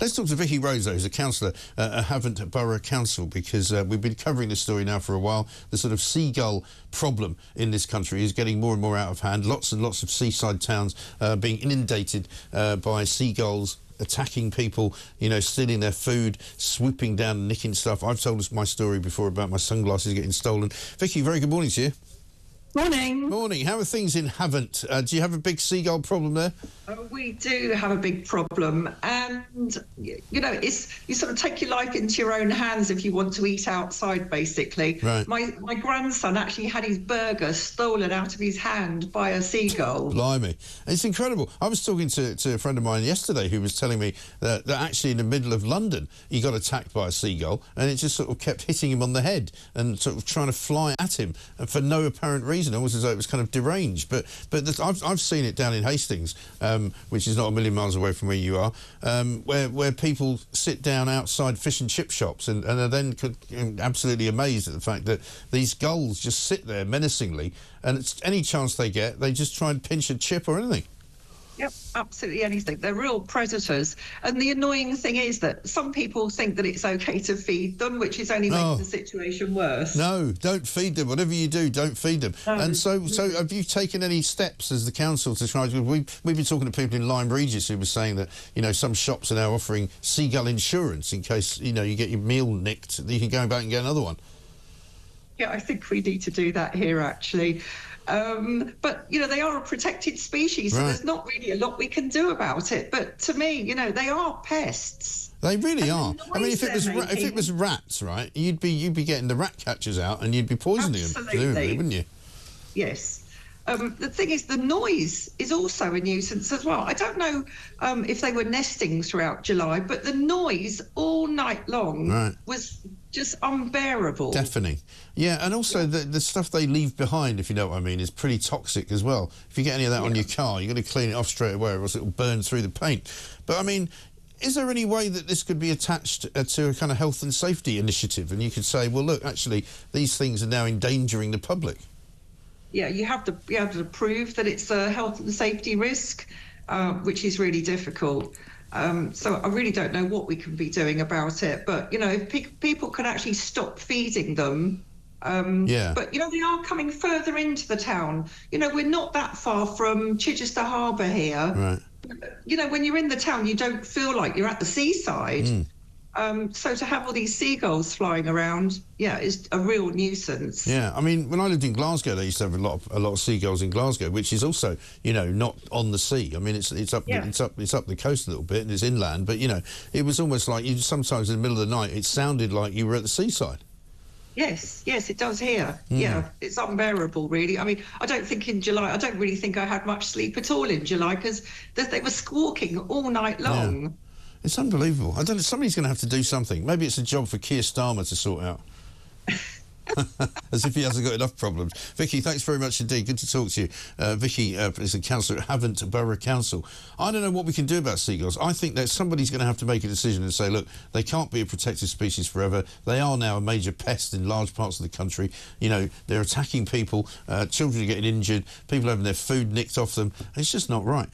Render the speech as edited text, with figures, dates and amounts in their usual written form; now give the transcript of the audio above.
Let's talk to Vicky Rose, who's a councillor at Havant Borough Council, because we've been covering this story now for a while. The sort of seagull problem in this country is getting more and more out of hand. Lots and lots of seaside towns being inundated by seagulls, attacking people, you know, stealing their food, swooping down and nicking stuff. I've told us my story before about my sunglasses getting stolen. Vicky, very good morning to you. Morning. Morning. How are things in Havant? Do you have a big seagull problem there? We do have a big problem, and you know, you sort of take your life into your own hands if you want to eat outside, basically. Right. My grandson actually had his burger stolen out of his hand by a seagull. Blimey. It's incredible. I was talking to a friend of mine yesterday who was telling me that actually in the middle of London he got attacked by a seagull, and it just sort of kept hitting him on the head and sort of trying to fly at him for no apparent reason, almost as though it was kind of deranged. But I've seen it down in Hastings, which is not a million miles away from where you are, where people sit down outside fish and chip shops and are then absolutely amazed at the fact that these gulls just sit there menacingly, and it's any chance they get, they just try and pinch a chip or anything. Yep, absolutely anything. They're real predators. And the annoying thing is that some people think that it's okay to feed them, which is only making the situation worse. No, don't feed them. Whatever you do, don't feed them. No. And so have you taken any steps as the council to try to... We've been talking to people in Lyme Regis who were saying that, you know, some shops are now offering seagull insurance in case, you know, you get your meal nicked, you can go back and get another one. Yeah, I think we need to do that here, actually. But, you know, they are a protected species, so there's not really a lot we can do about it. But to me, you know, they are pests. They really are. I mean, if it was rats, right, you'd be getting the rat catchers out and you'd be poisoning them, presumably, wouldn't you? Yes. The thing is, the noise is also a nuisance as well. I don't know if they were nesting throughout July, but the noise all night long was just unbearable. Deafening. Yeah, and also the stuff they leave behind, if you know what I mean, is pretty toxic as well. If you get any of that on your car, you've got to clean it off straight away, or else it'll burn through the paint. But, I mean, is there any way that this could be attached to a kind of health and safety initiative, and you could say, well, look, actually, these things are now endangering the public? Yeah, you have to be able to prove that it's a health and safety risk, which is really difficult. So I really don't know what we can be doing about it. But, you know, if people can actually stop feeding them. But, you know, they are coming further into the town. You know, we're not that far from Chichester Harbour here. Right. You know, when you're in the town, you don't feel like you're at the seaside. So to have all these seagulls flying around, is a real nuisance. Yeah, I mean, when I lived in Glasgow, they used to have a lot of seagulls in Glasgow, which is also, you know, not on the sea. I mean, it's up the coast a little bit and it's inland, but you know, it was almost like sometimes in the middle of the night, it sounded like you were at the seaside. Yes, it does here. Yeah, it's unbearable, really. I mean, I don't really think I had much sleep at all in July because they were squawking all night long. Yeah. It's unbelievable. I don't know, somebody's going to have to do something. Maybe it's a job for Keir Starmer to sort out. As if he hasn't got enough problems. Vicky, thanks very much indeed. Good to talk to you. Vicky is a councillor at Havant Borough Council. I don't know what we can do about seagulls. I think that somebody's going to have to make a decision and say, look, they can't be a protected species forever. They are now a major pest in large parts of the country. You know, they're attacking people. Children are getting injured. People having their food nicked off them. It's just not right.